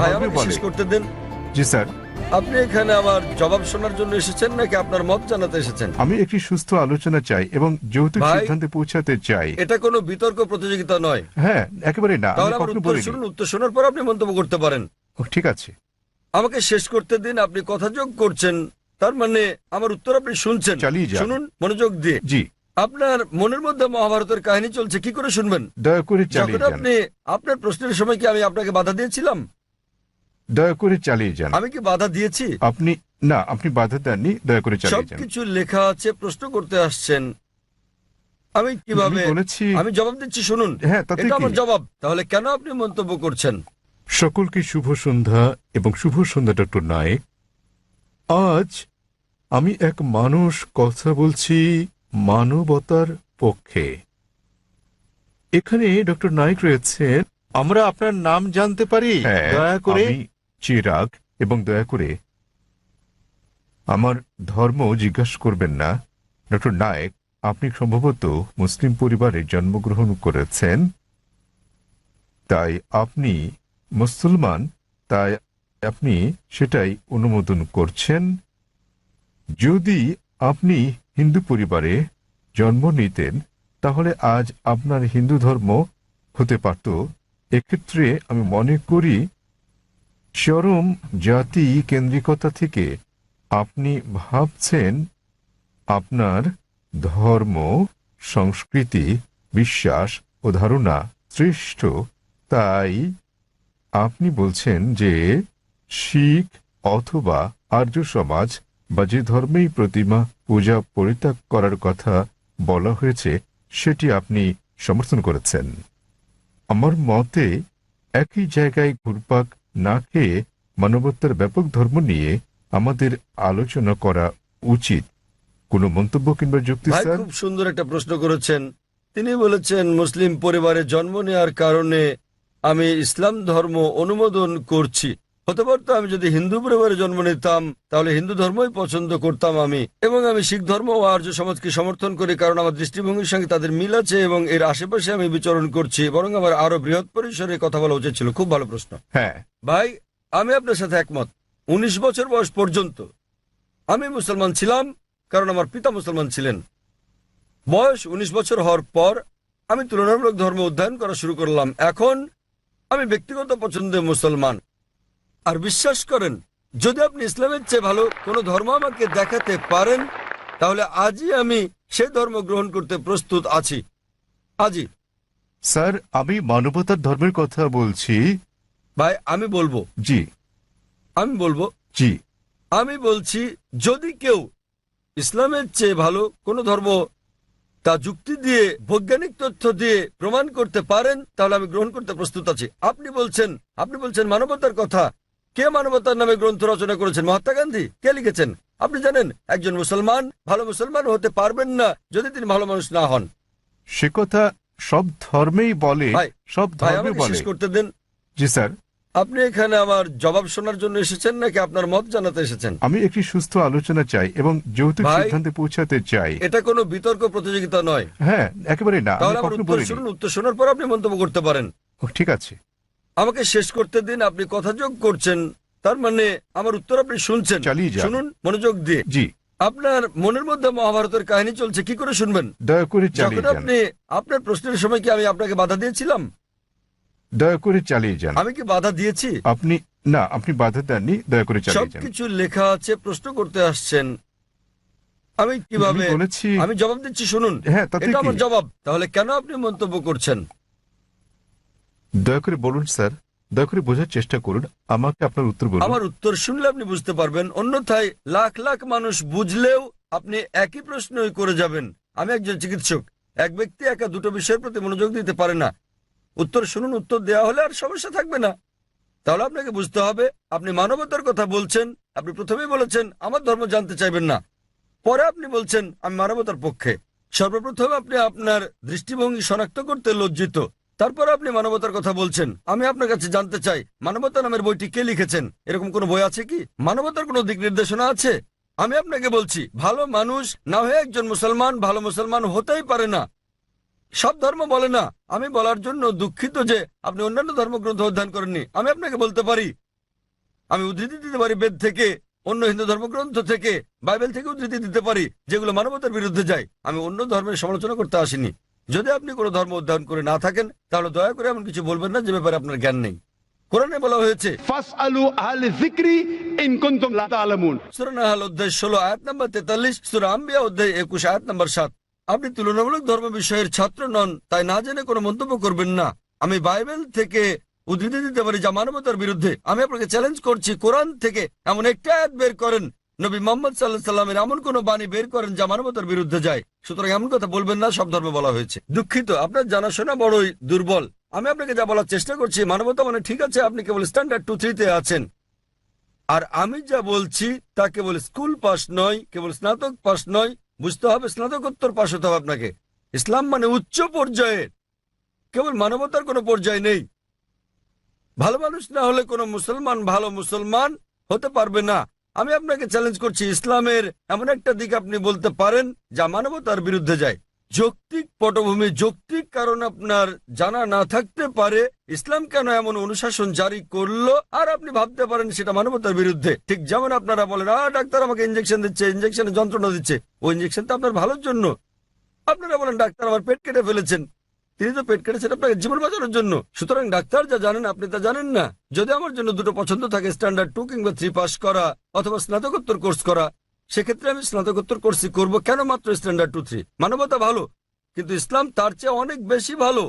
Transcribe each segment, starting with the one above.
ভাই ধর্মে আমাকে বলে। শেষ করতে দেন। জি স্যার, আপনি এখানে আমার জবাব শোনার জন্য এসেছেন নাকি আপনার মত জানাতে এসেছেন? আমি একটি সুস্থ আলোচনা চাই এবং যৌতুক ভাই, সিদ্ধান্তে পৌঁছাতে চাই। এটা কোনো বিতর্ক প্রতিযোগিতা নয়। হ্যাঁ, একেবারে না, আমি তাহলে আমার কখনো উত্তর বলিনি। শুনুন, উত্তর শোনার পর আপনি মন্তব্য করতে পারেন। ঠিক আছে। আমাকে শেষ করতে দিন। আপনি কথা যোগ করছেন, তার মানে আমার উত্তর আপনি শুনছেন। চালিয়ে যান। শুনুন মনোযোগ দিয়ে। জি, আপনার মনের মধ্যে মহাভারতের কাহিনী চলছে, কি করে শুনবেন? দয়া করে যখন চালিয়ে যান। আপনি আপনার প্রশ্নের সময় কি আমি আপনাকে বাধা দিয়েছিলাম? দয়া করে চালিয়ে যান। আমি কি বাধা দিয়েছি? আপনি না, আপনি বাধা দেননি, দয়া করে চালিয়ে যান। সবকিছু লেখা আছে, প্রশ্ন করতে আসছেন, আমি আমি কিভাবে বলেছি। আমি জবাব দিচ্ছি, শুনুন। হ্যাঁ, তাতে এটা কি? আমার জবাব। তাহলে কেন আপনি মন্তব্য করছেন? সকলকে শুভ সন্ধ্যা এবং শুভ সন্ধ্যা ডক্টর নায়েক। আজ আমি এক মানুষ কথা বলছি মানবতার পক্ষে। এখানে ডক্টর নায়েক রয়েছেন। আমরা আপনার নাম জানতে পারি হ্যাঁ, দয়া করে? আমি চিরাগ, এবং দয়া করে আমার ধর্ম জিজ্ঞাসা করবেন না। ডক্টর নায়েক, আপনি সম্ভবত মুসলিম পরিবারে জন্মগ্রহণ করেছেন, তাই আপনি মুসলমান, তাই আপনি সেটাই অনুমোদন করছেন। যদি আপনি হিন্দু পরিবারে জন্ম নিতেন তাহলে আজ আপনার হিন্দু ধর্ম হতে পারত। এক্ষেত্রে আমি মনে করি চরম জাতি কেন্দ্রিকতা থেকে আপনি ভাবছেন আপনার ধর্ম, সংস্কৃতি, বিশ্বাস ও ধারণা শ্রেষ্ঠ, তাই আপনি বলছেন যে শিখ অথবা আর্য সমাজ বা যে ধর্মেই প্রতিমা পূজা পরিত্যাগ করার কথা বলা হয়েছে সেটি আপনি সমর্থন করেছেন। আমার মতে একই জায়গায় ঘুরপাক না খেয়ে মানবতার ব্যাপক ধর্ম নিয়ে আমাদের আলোচনা করা উচিত। কোনো মন্তব্য কিংবা যুক্তি ভাই স্যার? খুব সুন্দর একটা প্রশ্ন করেছেন। তিনি বলেছেন মুসলিম পরিবারে জন্ম নেওয়ার কারণে আমি ইসলাম ধর্ম অনুমোদন করছি। হতে পারতো আমি যদি হিন্দু পরিবারে জন্ম নিতাম তাহলে হিন্দু ধর্মই পছন্দ করতাম আমি, এবং আমি শিখ ধর্ম ও আর্য সমাজকে সমর্থন করি কারণ আমার দৃষ্টিভঙ্গির সঙ্গে তাদের মিল আছে এবং এর আশেপাশে আমি বিচরণ করছি। বরং আমার আরো বৃহৎ পরিসরে কথা বলা উচিত ছিল। খুব ভালো প্রশ্ন হ্যাঁ, ভাই, আমি আপনার সাথে একমত। 19 বছর বয়স পর্যন্ত আমি মুসলমান ছিলাম কারণ আমার পিতা মুসলমান ছিলেন। বয়স 19 বছর হওয়ার পর আমি তুলনামূলক ধর্ম অধ্যয়ন করা শুরু করলাম। এখন আমি ব্যক্তিগত পছন্দে মুসলমান। আর বিশ্বাস করেন, যদি আপনি ইসলামের চেয়ে ভালো কোনো ধর্ম আমাকে দেখাতে পারেন তাহলে আজই আমি সেই ধর্ম গ্রহণ করতে প্রস্তুত আছি। আজই। স্যার, আমি মানবতার ধর্মের কথা বলছি। ভাই আমি বলবো জি জি আমি বলছি, যদি কেউ ইসলামের চেয়ে ভালো কোনো ধর্ম তা যুক্তি দিয়ে, বৈজ্ঞানিক তথ্য দিয়ে প্রমাণ করতে পারেন তাহলে আমি গ্রহণ করতে প্রস্তুত আছি। আপনি বলছেন মানবতার কথা। কে মানবতার নামে গ্রন্থ রচনা করেছেন? মহাত্মা গান্ধী। কে লিখেছেন? আপনি জানেন একজন মুসলমান ভালো মুসলমান হতে পারবেন না যদি তিনি ভালো মানুষ না হন। সে কথা সব ধর্মেই বলে, ভাই, সব ভাই ধর্মে আমাকে বলে। শেষ করতে দেন। জি স্যার, আপনি এখানে আমার জবাব শোনার জন্য এসেছেন নাকি আপনার মত জানাতে এসেছেন? আমি একটি সুস্থ আলোচনা চাই এবং যৌতুক ভাই, সিদ্ধান্তে পৌঁছাতে চাই। এটা কোনো বিতর্ক প্রতিযোগিতা নয়। হ্যাঁ, একেবারে না, আমি তাহলে আমার কখনো উত্তর বলিনি। শুনুন, উত্তর শোনার পর আপনি মন্তব্য করতে পারেন। ঠিক আছে। আমাকে শেষ করতে দিন। আপনি কথা যোগ করছেন, তার মানে আমার উত্তর আপনি শুনছেন। চালিয়ে যান। শুনুন মনোযোগ দিয়ে। জি, আপনার মনের মধ্যে মহাভারতের কাহিনী চলছে, কি করে শুনবেন? দয়া করে চালিয়ে যখন যান। আপনি আপনার প্রশ্নের সময় কি আমি আপনাকে বাধা দিয়েছিলাম? দয়া করে চালিয়ে যান। আমি কি বাধা দিয়েছি? আপনি না, আপনি বাধা দেননি, দয়া করে চালিয়ে যান। সবকিছু লেখা আছে, প্রশ্ন করতে আসছেন, আমি কিভাবে আমি বলেছি। আমি জবাব দিচ্ছি, শুনুন। হ্যাঁ, তাতে এটা কি? আমার জবাব। তাহলে কেন আপনি মন্তব্য করছেন? দয়া করে বলুন স্যার, দয়া করে বোঝার চেষ্টা করুন, আমাকে আপনার উত্তর বলুন। আমার উত্তর শুনলে আপনি বুঝতে পারবেন, অন্যথায় লাখ লাখ মানুষ বুঝলেও আপনি একই প্রশ্নই করে যাবেন। আমি একজন চিকিৎসক। এক ব্যক্তি একা দুটো বিষয়ের প্রতি মনোযোগ দিতে পারে না। উত্তর শুনুন, উত্তর দেওয়া হলে আর সমস্যা থাকবে না। তাহলে আপনাকে বুঝতে হবে আপনি মানবতার কথা বলছেন। আপনি প্রথমেই বলেছেন আমার ধর্ম জানতে চাইবেন না, পরে আপনি বলছেন আমি মানবতার পক্ষে। সর্বপ্রথম আপনি আপনার দৃষ্টিভঙ্গি শনাক্ত করতে লজ্জিত, তারপর আপনি মানবতার কথা বলছেন। আমি আপনার কাছে জানতে চাই, মানবতা নামের বইটি কে লিখেছেন? এরকম কোনো বই আছে কি? মানবতার কোনো দিক নির্দেশনা আছে? আমি আপনাকে বলছি, ভালো মানুষ না হয়ে একজন মুসলমান ভালো মুসলমান হতেই পারে না। সব ধর্ম বলে না। আমি বলার জন্য দুঃখিত যে আপনি অন্যান্য ধর্মগ্রন্থ অধ্যয়ন করেননি। আমি আপনাকে বলতে পারি আমি উদ্ধৃতি দিতে পারি বেদ থেকে, অন্য হিন্দু ধর্মগ্রন্থ থেকে, বাইবেল থেকে উদ্ধৃতি দিতে পারি যেগুলো মানবতার বিরুদ্ধে যায়। আমি অন্য ধর্মের সমালোচনা করতে আসিনি। যদি আপনি কোনো ধর্ম অধ্যয়ন করে না থাকেন তাহলে দয়া করে এমন কিছু বলবেন না যে ব্যাপারে আপনার জ্ঞান নেই। কোরআনে বলা হয়েছে ফাসআলু আহলে যিকরি ইন কুনতুম লা তা'লামুন। সূরা নাহল অধ্যায় 16 আয়াত নম্বর 43, সূরা আম্বিয়া অধ্যায় 21 আয়াত নম্বর 7। আপনি তুলনামূলক ধর্ম বিষয়ের ছাত্র নন, তাই না জেনে কোনো মন্তব্য করবেন না। আমি বাইবেল থেকে উদ্ধৃতি দিতে পারি যা মানবতার বিরুদ্ধে। আমি আপনাকে চ্যালেঞ্জ করছি, কোরআন থেকে এমন একটা আয়াত বের করেন, নবী মুহাম্মদ সাল্লাল্লাহু আলাইহি সাল্লামের এমন কোন বাণী বের করেন যা মানবতার বিরুদ্ধে যায়। সুতরাং এমন কথা বলবেন না সব ধর্মে বলা হয়েছে। দুঃখিত, আপনার জানাশোনা বড়ই দুর্বল। আমি আপনাকে যা বলার চেষ্টা করছি, মানবতা মানে ঠিক আছে, আপনি কেবল স্ট্যান্ডার্ড 2-3 তে আছেন। আর আমি যা বলছি তা কেবল স্কুল পাস নয়, কেবল স্নাতক পাস নয়, বুঝতে হবে স্নাতকোত্তর পাস হতে হবে আপনাকে। ইসলাম মানে উচ্চ পর্যায়ের, কেবল মানবতার কোনো পর্যায় নেই। ভালো মানুষ না হলে কোনো মুসলমান ভালো মুসলমান হতে পারবে না। আমি আপনাকে চ্যালেঞ্জ করছি, ইসলামের এমন একটা দিক আপনি বলতে পারেন যা মানবতার বিরুদ্ধে যায়। যৌক্তিক পটভূমি, যৌক্তিক কারণ আপনার জানা না থাকতে পারে ইসলাম কেন এমন অনুশাসন জারি করলো, আর আপনি ভাবতে পারেন সেটা মানবতার বিরুদ্ধে। ঠিক যেমন আপনারা বলেন, ডাক্তার আমাকে ইঞ্জেকশন দিচ্ছে, ইঞ্জেকশনে যন্ত্রণা দিচ্ছে, ওই ইঞ্জেকশন তো আপনার ভালোর জন্য। আপনারা বলেন ডাক্তার আমার পেট কেটে ফেলেছেন, তিনি তো পেট কেটেছেন আপনাকে জীবন বাঁচানোর জন্য। সুতরাং ডাক্তার যা জানেন আপনি তা জানেন না। যদি আমার জন্য দুটো পছন্দ থাকে, স্ট্যান্ডার্ড 2 কিংবা 3 পাস করা অথবা স্নাতকোত্তর কোর্স করা, সেক্ষেত্রে আমি স্নাতকোত্তর কোর্সই করব। কেন মাত্র স্ট্যান্ডার্ড 2-3? মানবতা ভালো, কিন্তু ইসলাম তার চেয়ে অনেক বেশি ভালো।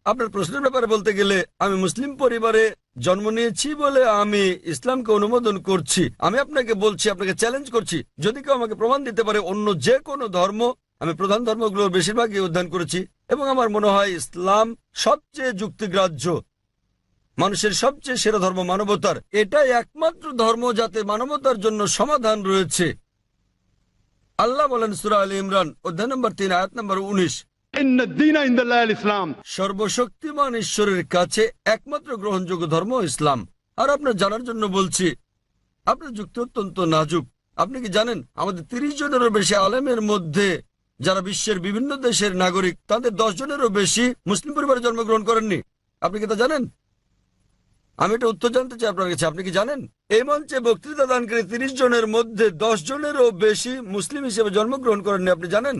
আপনার প্রশ্নের ব্যাপারে বলতে গেলে, আমি মুসলিম পরিবারে জন্ম নিয়েছি বলে আমি ইসলামকে অনুমোদন করছি। আমি আপনাকে বলছি, আপনাকে চ্যালেঞ্জ করছি, যদি কেউ আমাকে প্রমাণ দিতে পারে অন্য যে কোনো ধর্ম, আমি প্রধান ধর্মগুলোর বেশিরভাগই অধ্যয়ন করেছি এবং আমার মনে হয় ইসলাম সবচেয়ে যুক্তিগ্রাহ্য, মানুষের সবচেয়ে সেরা ধর্ম মানবতার। এটাই একমাত্র ধর্ম যাতে মানবতার জন্য সমাধান রয়েছে। আল্লাহ বলেন সূরা আলে ইমরান অধ্যায় নম্বর 3 আয়াত নম্বর 19, ইন্নাদ দীনা ইনদাল্লাহিল ইসলাম। সর্বশক্তিমান ঈশ্বরের কাছে একমাত্র গ্রহণযোগ্য ধর্ম ইসলাম। আর আপনার জানার জন্য বলছি, আপনার যুক্তি অত্যন্ত নাজুক। আপনি কি জানেন আমাদের 30 জনেরও বেশি আলেমের মধ্যে যারা বিশ্বের বিভিন্ন দেশের নাগরিক, তাদের 10 জনেরও বেশি মুসলিম পরিবারে জন্মগ্রহণ করেননি? আপনি কি তা জানেন? আমি এটা উত্তর জানতে চাই আপনার কাছে, আপনি কি জানেন এই মঞ্চে বক্তৃতা দানকারী 30 জনের মধ্যে 10 জনেরও বেশি মুসলিম হিসেবে জন্মগ্রহণ করেননি? আপনি জানেন?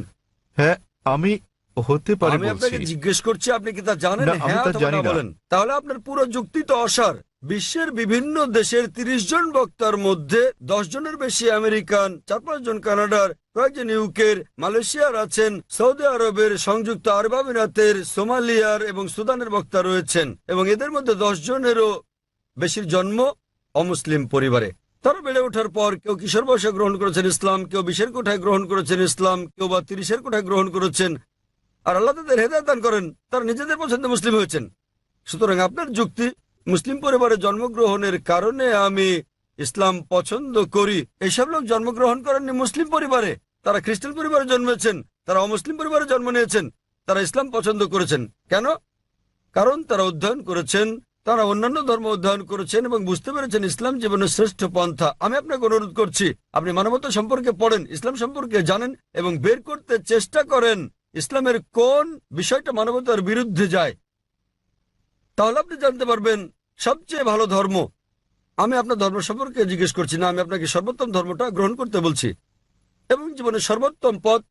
হ্যাঁ, আমি হতে পারে আমি আপনাকে বলছি। জিজ্ঞেস করছি, আপনি কি তা জানেন? না, আমি হ্যাঁ তা অথবা জানি না না। বলেন। তাহলে আপনার পুরো যুক্তি তো অসার। বিশ্বের বিভিন্ন দেশের 30 জন বক্তার মধ্যে 10 জনের বেশি আমেরিকান, 4-5 জন কানাডার, কয়েকজন ইউকের, মালয়েশিয়ার আছেন, সৌদি আরবের, সংযুক্ত আরব আমিরাতের, সোমালিয়ার এবং সুদানের বক্তা রয়েছেন, এবং এদের মধ্যে 10 জনেরও বেশির জন্ম অমুসলিম পরিবারে। তারা বেড়ে ওঠার পর কেউ কিশোর বয়সে গ্রহণ করেছেন ইসলাম, কেউ 20-এর কোঠায় গ্রহণ করেছেন ইসলাম, কেউ বা 30-এর কোঠায় গ্রহণ করেছেন। আর আল্লাহ তাদের হেদায়েত দান করেন, তারা নিজেদের পছন্দে মুসলিম হয়েছেন। সুতরাং আপনার যুক্তি, মুসলিম পরিবারে জন্মগ্রহণের কারণে আমি ইসলাম পছন্দ করি, এসব লোক জন্মগ্রহণ করেননি মুসলিম পরিবারে। তারা খ্রিস্টান পরিবারে জন্মেছেন, তারা অমুসলিম পরিবারে জন্ম নিয়েছেন, তারা ইসলাম পছন্দ করেছেন। কেন? কারণ তারা অধ্যয়ন করেছেন, তারা অন্যান্য ধর্ম অধ্যয়ন করেছেন এবং বুঝতে পেরেছেন ইসলাম জীবনের শ্রেষ্ঠ পন্থা। আমি আপনাকে অনুরোধ করছি, আপনি মানবতা সম্পর্কে পড়েন, ইসলাম সম্পর্কে জানেন এবং বের করতে চেষ্টা করেন ইসলামের কোন বিষয়টা মানবতার বিরুদ্ধে যায়। তাহলে আপনি জানতে পারবেন সবচেয়ে ভালো ধর্ম। আমি আপনার ধর্ম সম্পর্কে জিজ্ঞেস করছি না, আমি আপনাকে সর্বোত্তম ধর্মটা গ্রহণ করতে বলছি। এবং জীবনের সর্বোত্তম পথ,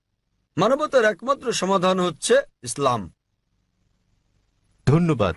মানবতার একমাত্র সমাধান হচ্ছে ইসলাম। ধন্যবাদ।